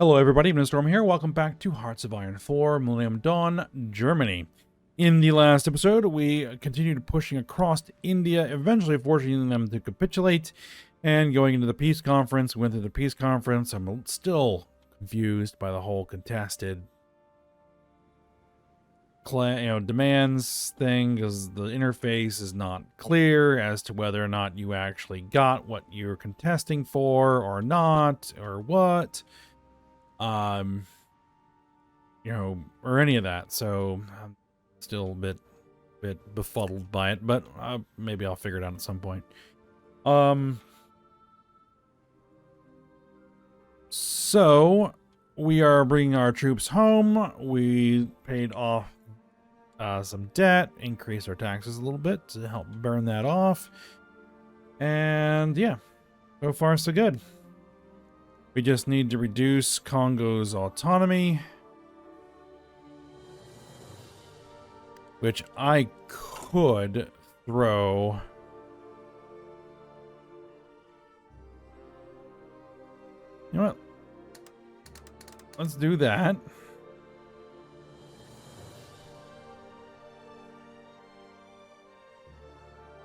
Hello everybody, Storm here. Welcome back to Hearts of Iron 4, Millennium Dawn, Germany. In the last episode, we continued pushing across India, eventually forcing them to capitulate, and going into the peace conference. Went through the peace conference. I'm still confused by the whole contested demands thing, because the interface is not clear as to whether or not you actually got what you're contesting for or not, or what. Or any of that. So I'm still a bit befuddled by it, but maybe I'll figure it out at some point. So we are bringing our troops home. We paid off some debt, increased our taxes a little bit to help burn that off. And yeah, so far so good. We just need to reduce Congo's autonomy, which I could throw. You know what? Let's do that.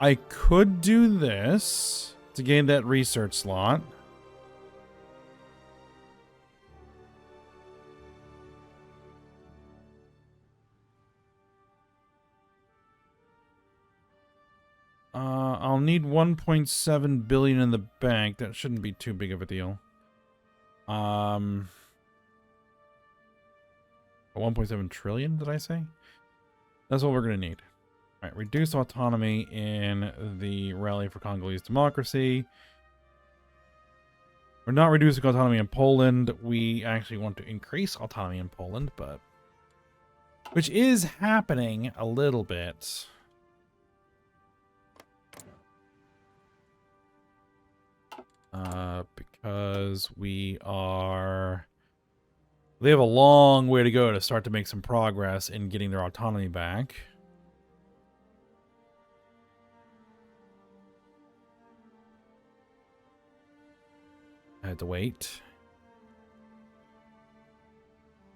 I could do this to gain that research slot. I'll need 1.7 billion in the bank. That shouldn't be too big of a deal. 1.7 trillion, did I say? That's what we're going to need. All right, reduce autonomy in the Rally for Congolese Democracy. We're not reducing autonomy in Poland. We actually want to increase autonomy in Poland, but which is happening a little bit. Because they have a long way to go to start to make some progress in getting their autonomy back. I had to wait.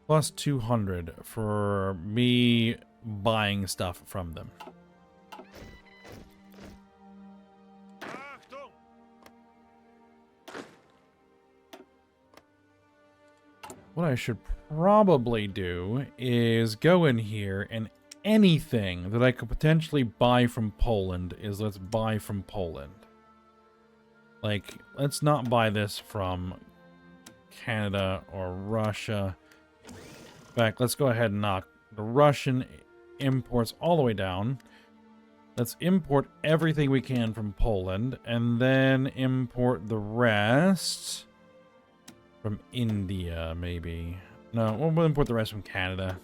Plus 200 for me buying stuff from them. What I should probably do is go in here, and anything that I could potentially buy from Poland is let's buy from Poland. Like, let's not buy this from Canada or Russia. In fact, let's go ahead and knock the Russian imports all the way down. Let's import everything we can from Poland, and then import the rest from India, maybe. No, we'll import the rest from Canada.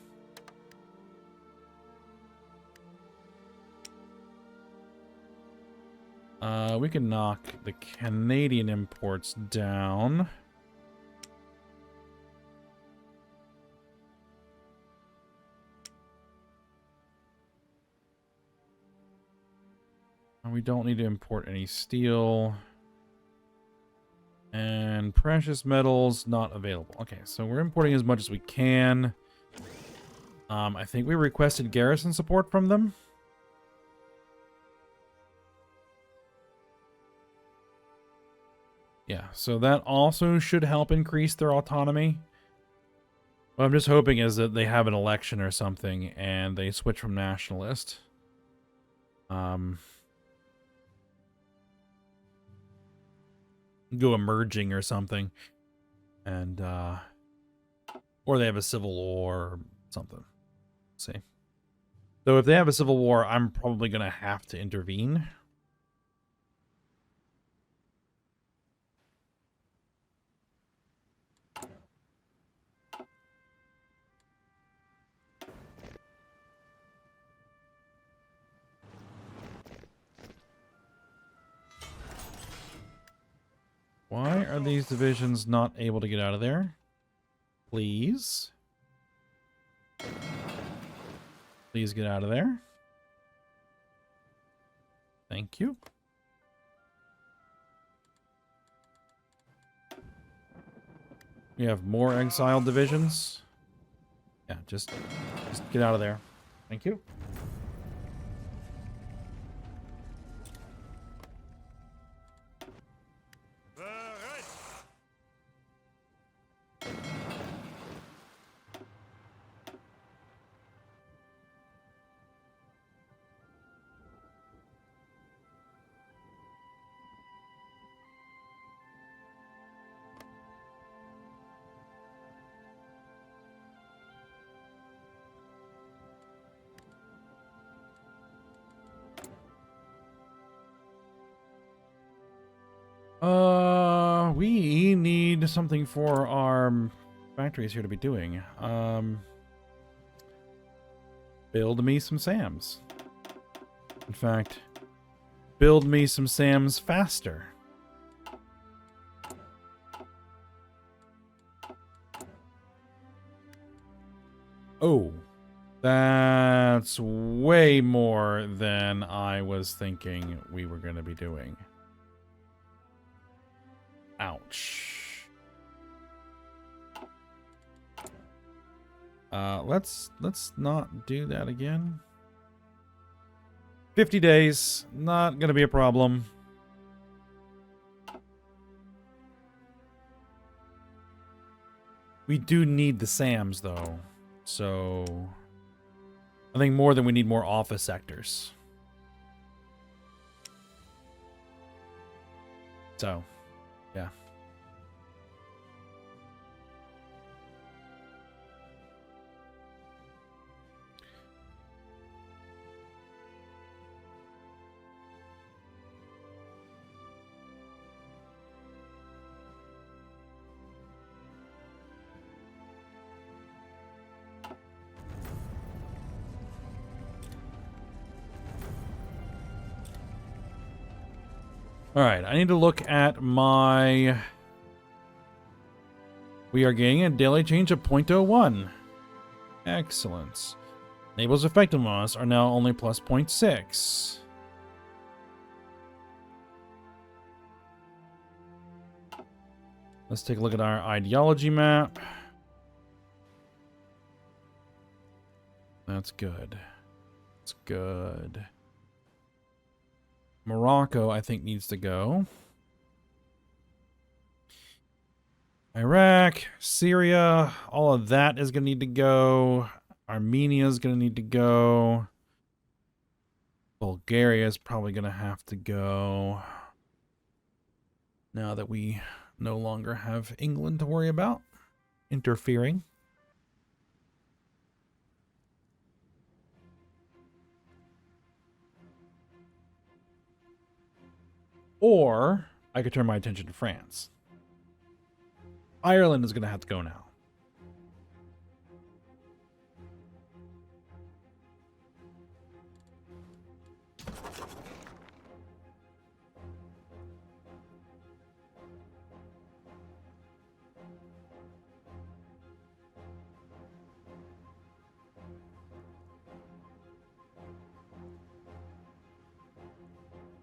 We can knock the Canadian imports down. We don't need to import any steel. And precious metals not available. Okay, so we're importing as much as we can. I think we requested garrison support from them. Yeah, so that also should help increase their autonomy. What I'm just hoping is that they have an election or something and they switch from nationalist. Go emerging or something, and or they have a civil war or something. Let's see. So if they have a civil war, I'm probably gonna have to intervene. Why are these divisions not able to get out of there? Please. Please get out of there. Thank you. We have more exile divisions. Yeah, just get out of there. Thank you. We need something for our factories here to be doing. Build me some SAMs. In fact, build me some SAMs faster. Oh, that's way more than I was thinking we were going to be doing. Ouch. Let's not do that again. 50 days, not gonna be a problem. We do need the SAMs though, so I think more than we need more office sectors. So, yeah. All right, I need to look at my... We are getting a daily change of 0.01. Excellent. Nable's effectiveness are now only plus 0.6. Let's take a look at our ideology map. That's good. That's good. Morocco, I think, needs to go. Iraq, Syria, all of that is going to need to go. Armenia is going to need to go. Bulgaria is probably going to have to go. Now that we no longer have England to worry about interfering. Or I could turn my attention to France. Ireland is going to have to go now.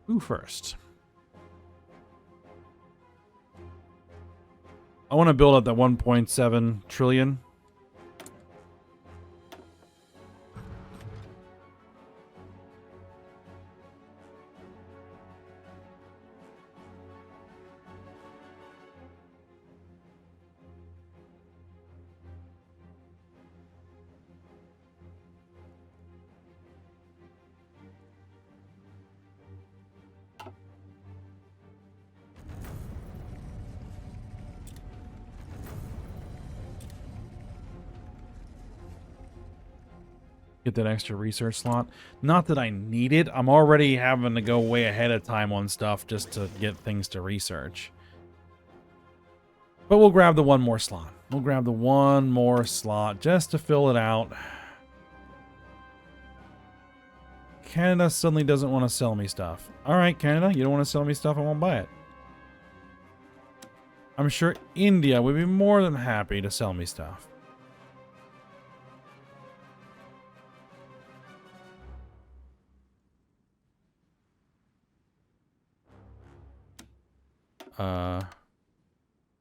Who first? I want to build up that 1.7 trillion. Get that extra research slot. Not that I need it. I'm already having to go way ahead of time on stuff just to get things to research. But we'll grab the one more slot. We'll grab the one more slot just to fill it out. Canada suddenly doesn't want to sell me stuff. All right, Canada, you don't want to sell me stuff, I won't buy it. I'm sure India would be more than happy to sell me stuff.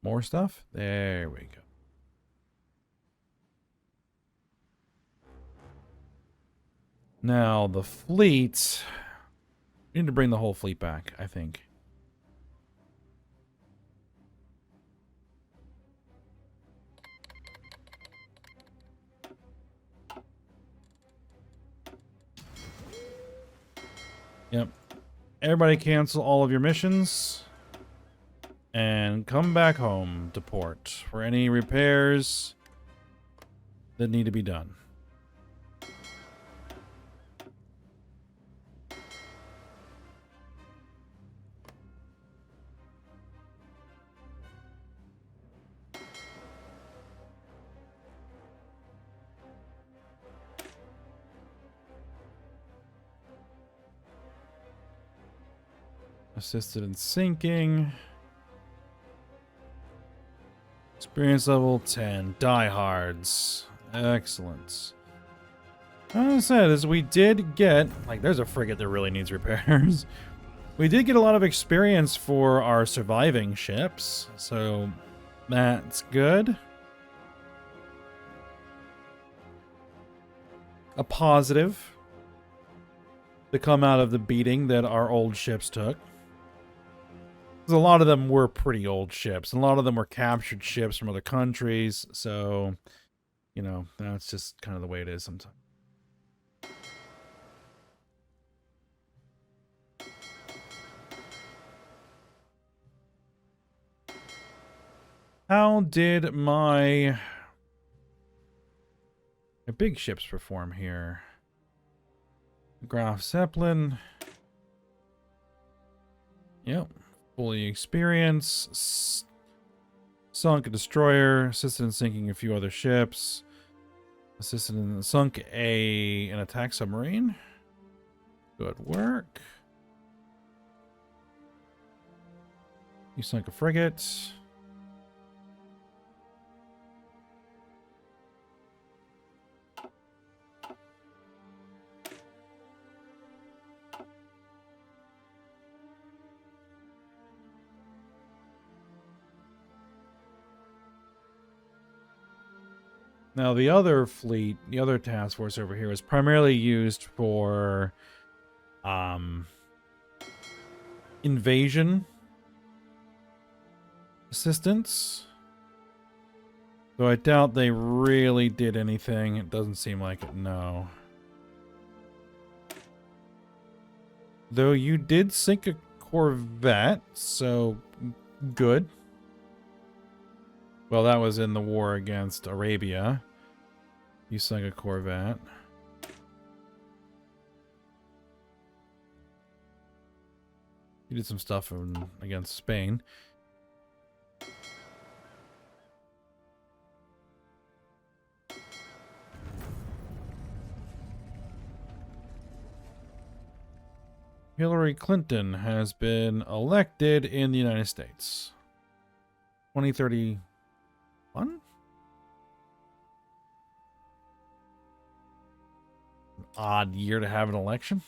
More stuff? There we go. Now, the fleet... We need to bring the whole fleet back, I think. Yep. Everybody cancel all of your missions. And come back home to port for any repairs that need to be done. Assisted in sinking. Experience level 10. Diehards. Excellent. As I said, is we did get... Like, there's a frigate that really needs repairs. We did get a lot of experience for our surviving ships. So, that's good. A positive to come out of the beating that our old ships took. Because a lot of them were pretty old ships. And a lot of them were captured ships from other countries. So, you know, that's just kind of the way it is sometimes. How did my big ships perform here? Graf Zeppelin. Yep. Fully experienced. Sunk a destroyer. Assisted in sinking a few other ships. Assisted in sunk an attack submarine. Good work. You sunk a frigate. Now, the other fleet, the other task force over here is primarily used for invasion assistance. Though I doubt they really did anything. It doesn't seem like it, no. Though you did sink a corvette, so good. Well, that was in the war against Arabia. You sunk a corvette. You did some stuff against Spain. Hillary Clinton has been elected in the United States. 2031? Odd year to have an election.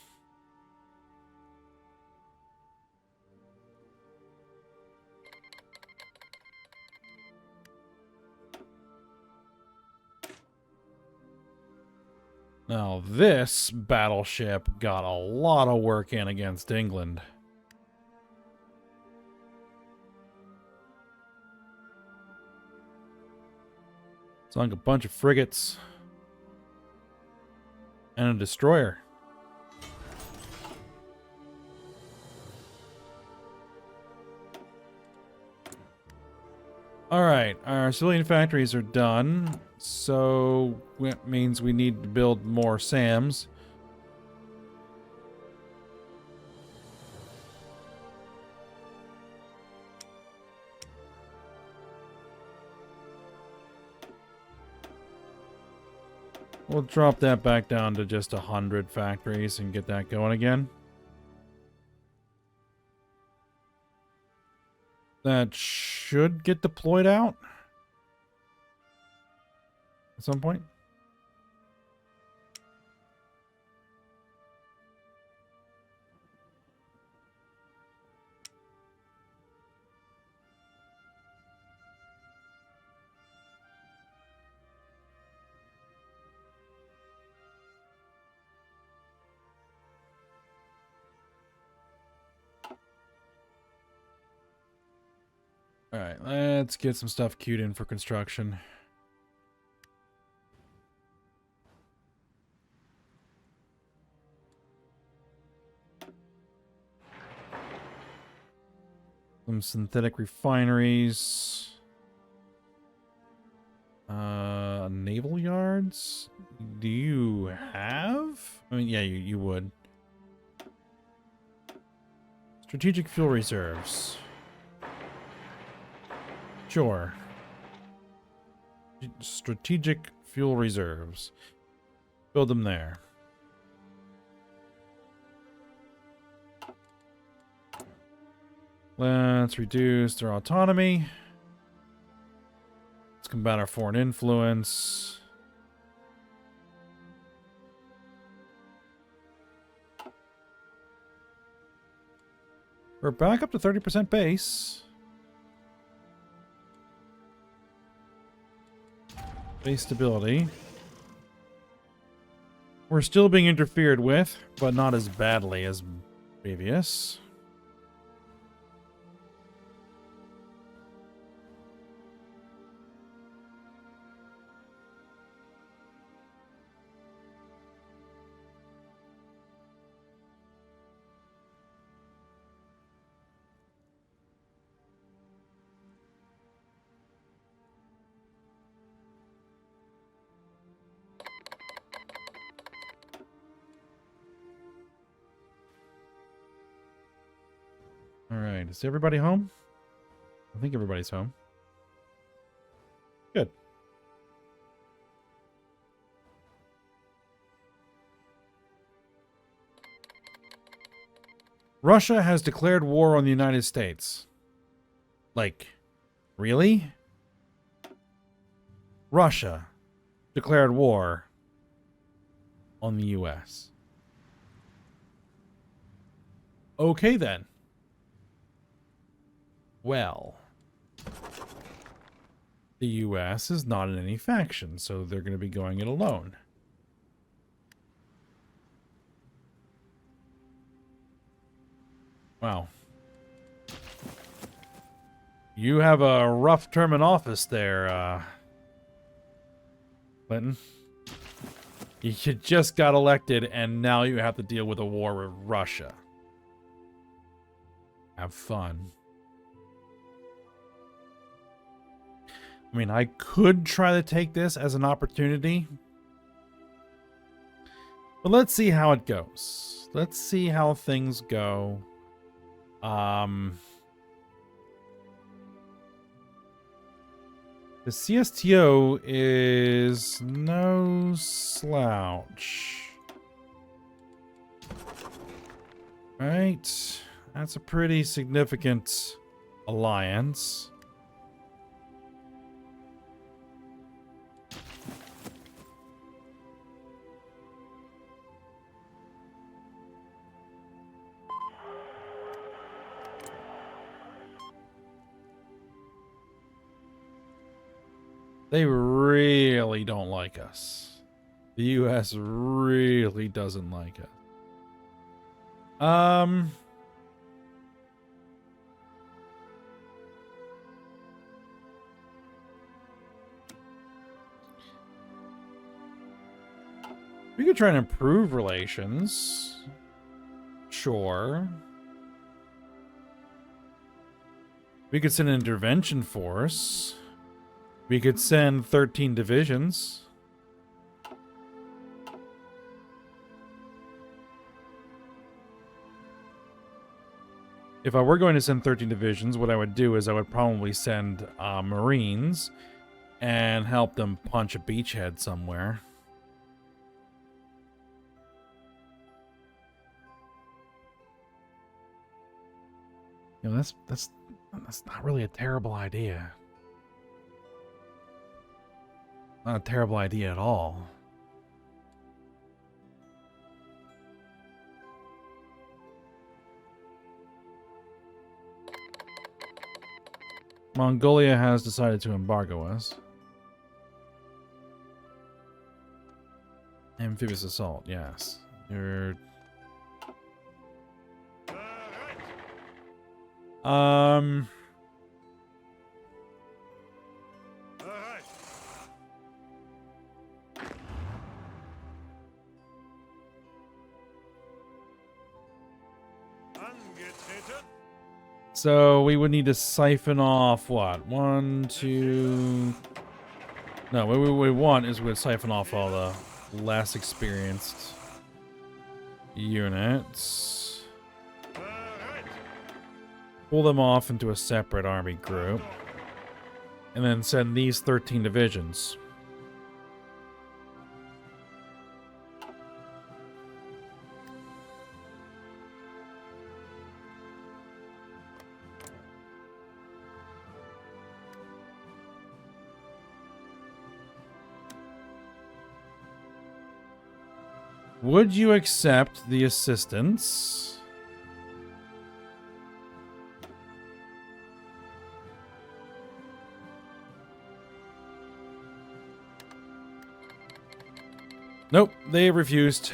Now this battleship got a lot of work in against England. Sunk a bunch of frigates. And a destroyer. Alright, our civilian factories are done. So, that means we need to build more SAMs. We'll drop that back down to just 100 factories and get that going again. That should get deployed out at some point. Alright, let's get some stuff queued in for construction. Some synthetic refineries. Naval yards? Do you have? I mean, yeah, you would. Strategic fuel reserves. Sure. Strategic fuel reserves. Build them there. Let's reduce their autonomy. Let's combat our foreign influence. We're back up to 30% base. Base stability. We're still being interfered with, but not as badly as previous. Alright, is everybody home? I think everybody's home. Good. Russia has declared war on the United States. Like, really? Russia declared war on the US. Okay then. Well, the US is not in any faction, so they're going to be going it alone. Wow. You have a rough term in office there, Clinton. You just got elected, and now you have to deal with a war with Russia. Have fun. I mean, I could try to take this as an opportunity. But let's see how it goes. Let's see how things go. The CSTO is no slouch. Right? That's a pretty significant alliance. They really don't like us. The US really doesn't like us. We could try and improve relations. Sure. We could send an intervention force. We could send 13 divisions. If I were going to send 13 divisions, what I would do is I would probably send Marines and help them punch a beachhead somewhere. You know, that's not really a terrible idea. Not a terrible idea at all. Mongolia has decided to embargo us. Amphibious assault, yes. You're... So we would need to siphon off what? 1, 2. No, what we want is we'd siphon off all the less experienced units. Pull them off into a separate army group. And then send these 13 divisions. Would you accept the assistance? Nope, they refused.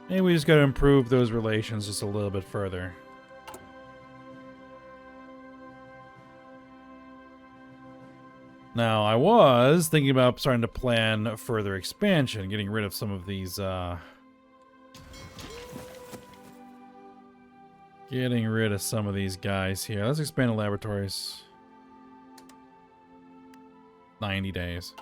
Maybe we just gotta improve those relations just a little bit further. Now, I was thinking about starting to plan further expansion, getting rid of some of these, getting rid of some of these guys here. Let's expand the laboratories. 90 days.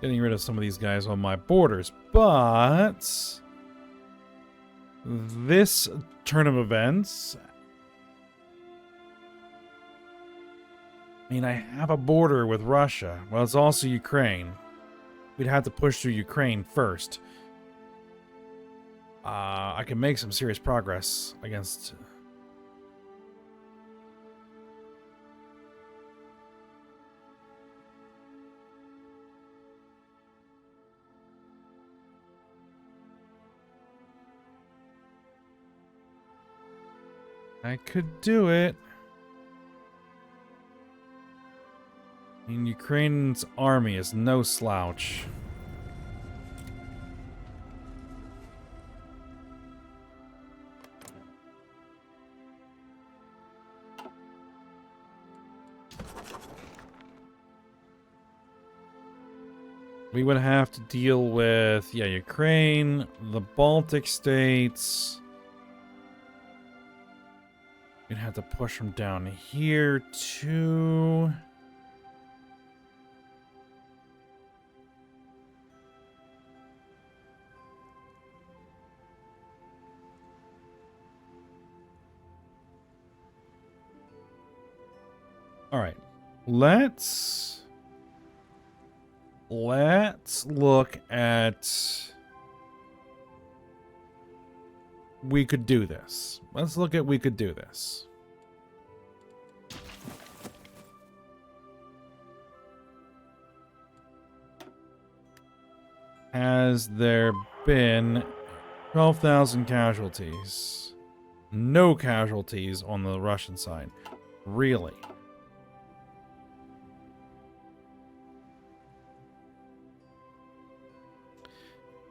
Getting rid of some of these guys on my borders, but this turn of events, I mean, I have a border with Russia. Well, it's also Ukraine. We'd have to push through Ukraine first. I can make some serious progress against... I could do it. I mean, Ukraine's army is no slouch. We would have to deal with, yeah, Ukraine, the Baltic states. We'd have to push them down here, too. All right. Let's look at... We could do this. Let's look at we could do this. Has there been 12,000 casualties? No casualties on the Russian side. Really?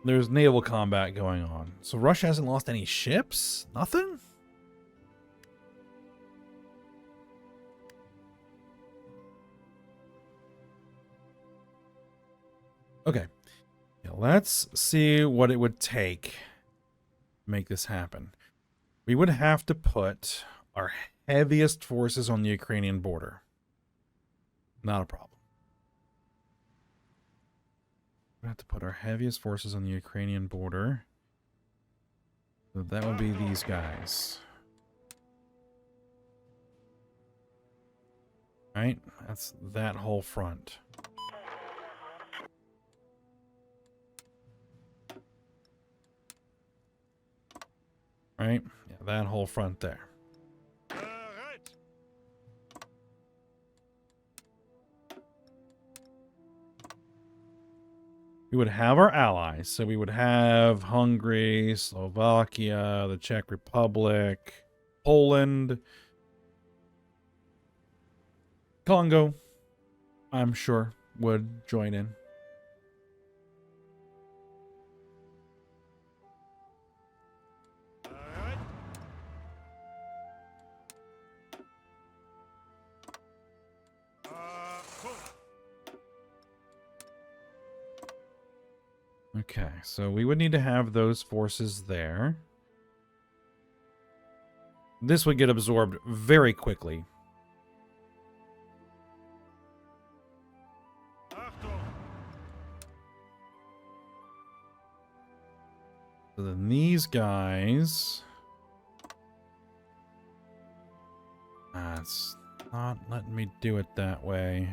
There's naval combat going on. So Russia hasn't lost any ships? Nothing? Okay. Yeah, let's see what it would take to make this happen. We would have to put our heaviest forces on the Ukrainian border. Not a problem. We have to put our heaviest forces on the Ukrainian border. So that would be these guys. Right? That's that whole front. Right? Yeah, that whole front there. We would have our allies. So we would have Hungary, Slovakia, the Czech Republic, Poland, Congo, I'm sure, would join in. Okay, so we would need to have those forces there. This would get absorbed very quickly. So then these guys... It's not letting me do it that way.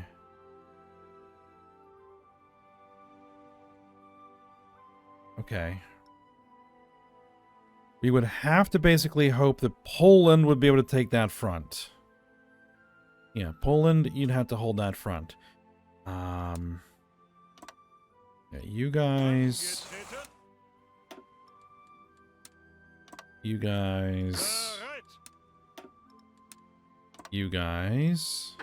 Okay. We would have to basically hope that Poland would be able to take that front. Yeah, Poland, you'd have to hold that front. Yeah, you guys... You guys... You guys...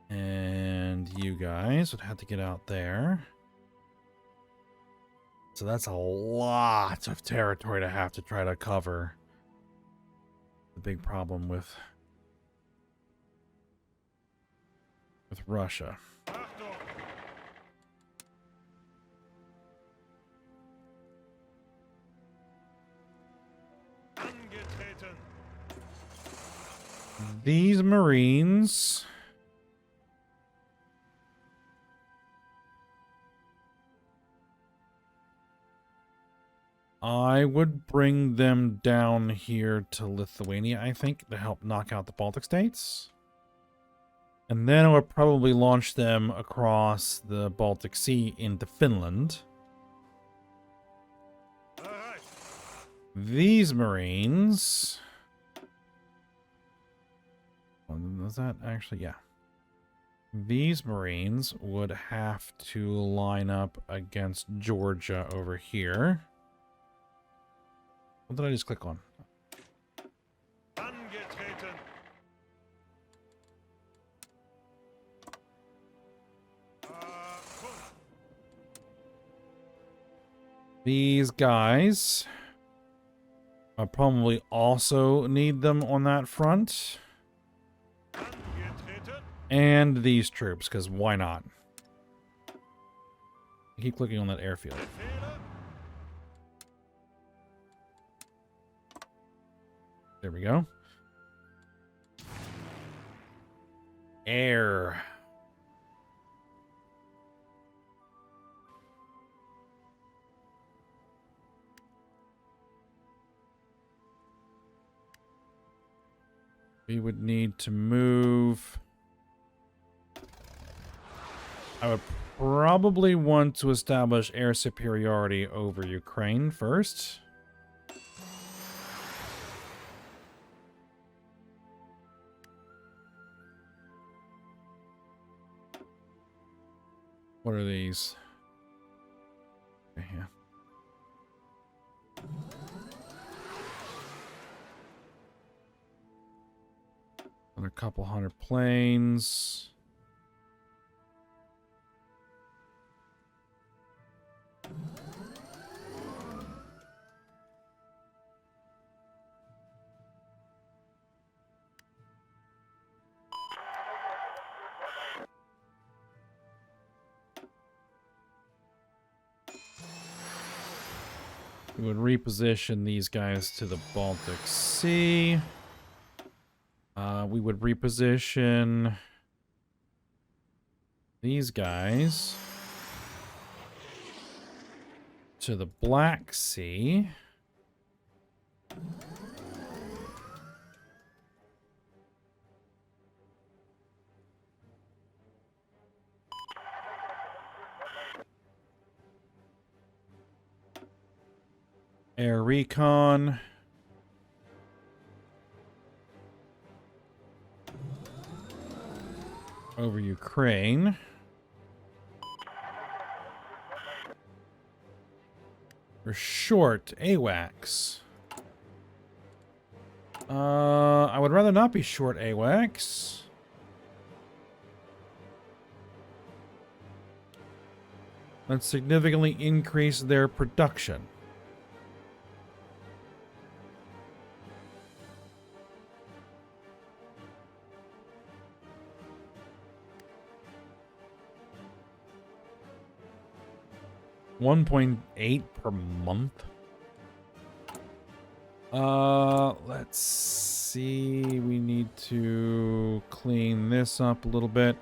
And you guys would have to get out there. So that's a lot of territory to have to try to cover. The big problem with Russia. These Marines... I would bring them down here to Lithuania, I think, to help knock out the Baltic states. And then I would probably launch them across the Baltic Sea into Finland. These Marines... Was that actually... Yeah. These Marines would have to line up against Georgia over here. What did I just click on? These guys, I probably also need them on that front. And these troops, because why not? I keep clicking on that airfield. There we go. Air. We would need to move. I would probably want to establish air superiority over Ukraine first. What are these? Okay, yeah. Another couple hundred planes. We would reposition these guys to the Baltic Sea. We would reposition these guys to the Black Sea. Air recon. Over Ukraine. We're short AWACS. I would rather not be short AWACS. Let's significantly increase their production. 1.8 per month. Let's see. We need to clean this up a little bit.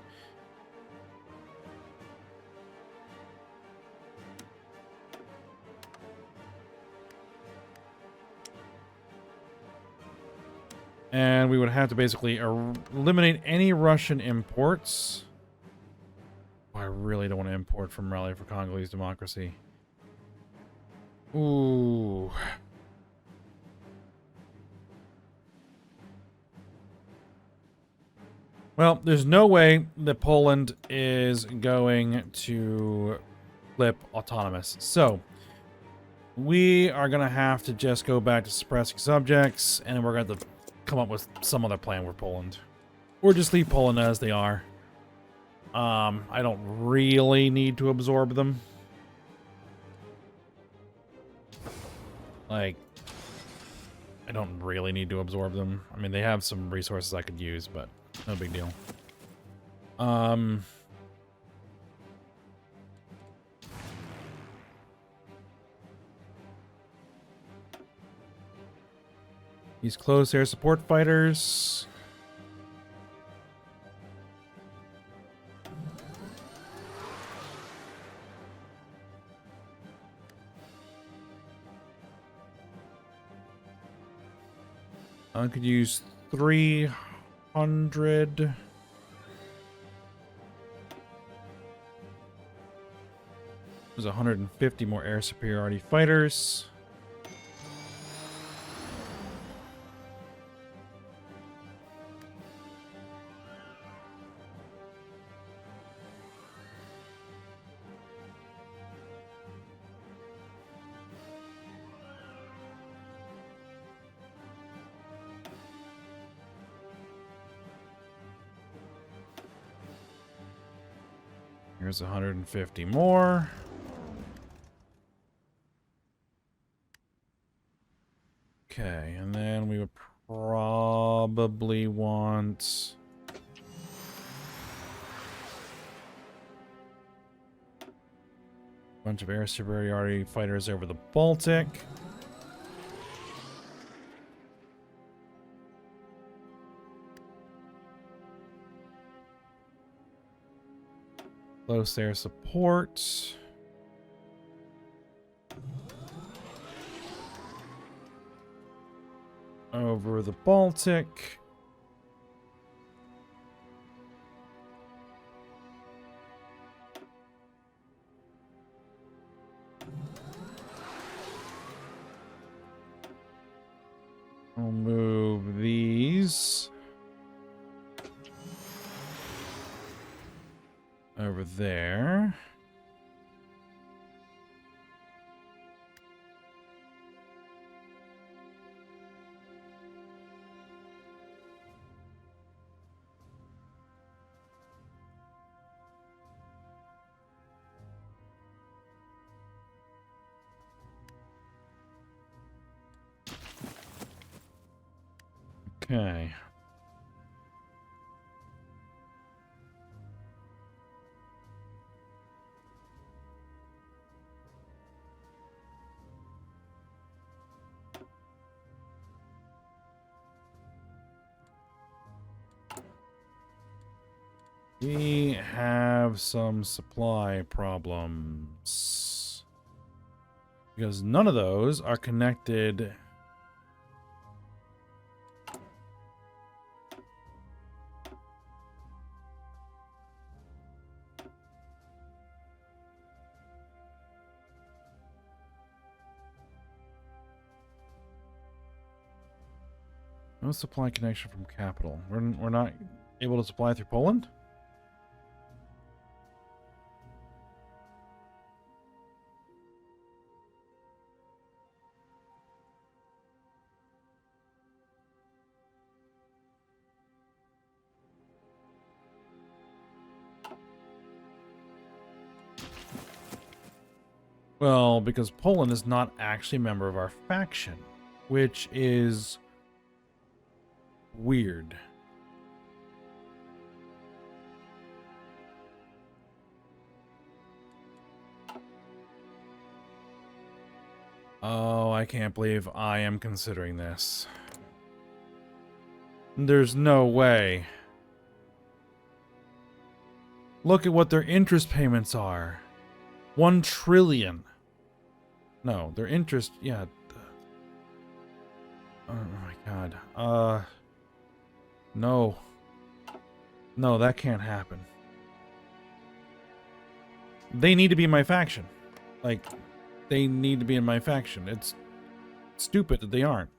And we would have to basically eliminate any Russian imports. Oh, I really don't want to import from Rally for Congolese Democracy. Ooh. Well, there's no way that Poland is going to flip autonomous. So, we are going to have to just go back to suppressing subjects, and we're going to come up with some other plan for Poland. Or just leave Poland as they are. I don't really need to absorb them. Like, I don't really need to absorb them. I mean, they have some resources I could use, but no big deal. These close air support fighters. I could use 300. There's 150 more air superiority fighters. Here's 150 more. Okay, and then we would probably want a bunch of air superiority fighters over the Baltic. Close air support. Over the Baltic. I'll move these over there. Okay. We have some supply problems. Because none of those are connected. No supply connection from capital. We're not able to supply through Poland? Well, because Poland is not actually a member of our faction, which is weird. Oh, I can't believe I am considering this. There's no way. Look at what their interest payments are. 1 trillion. No, their interest, yeah. Oh my god. No. No, that can't happen. They need to be in my faction. Like, they need to be in my faction. It's stupid that they aren't.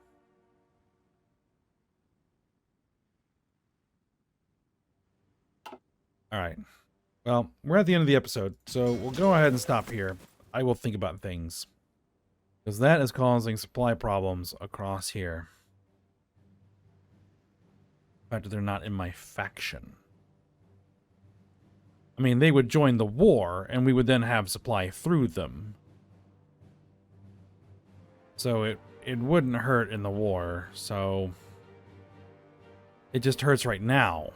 Alright. Well, we're at the end of the episode, so we'll go ahead and stop here. I will think about things. Because that is causing supply problems across here. The fact that they're not in my faction. I mean, they would join the war, and we would then have supply through them. So it wouldn't hurt in the war, so... It just hurts right now.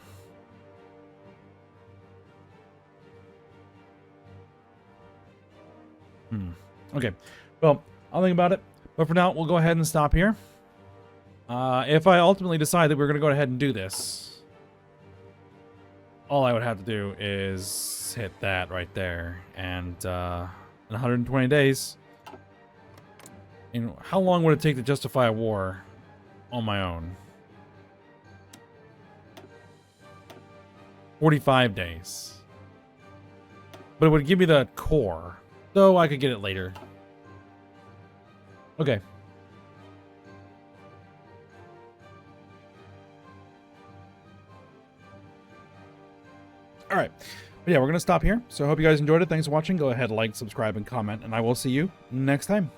Okay. Well, I'll think about it. But for now, we'll go ahead and stop here. If I ultimately decide that we're going to go ahead and do this, all I would have to do is hit that right there. And in 120 days... And how long would it take to justify a war on my own? 45 days. But it would give me the core. So I could get it later. Okay. Alright. But yeah, we're going to stop here. So I hope you guys enjoyed it. Thanks for watching. Go ahead, like, subscribe, and comment. And I will see you next time.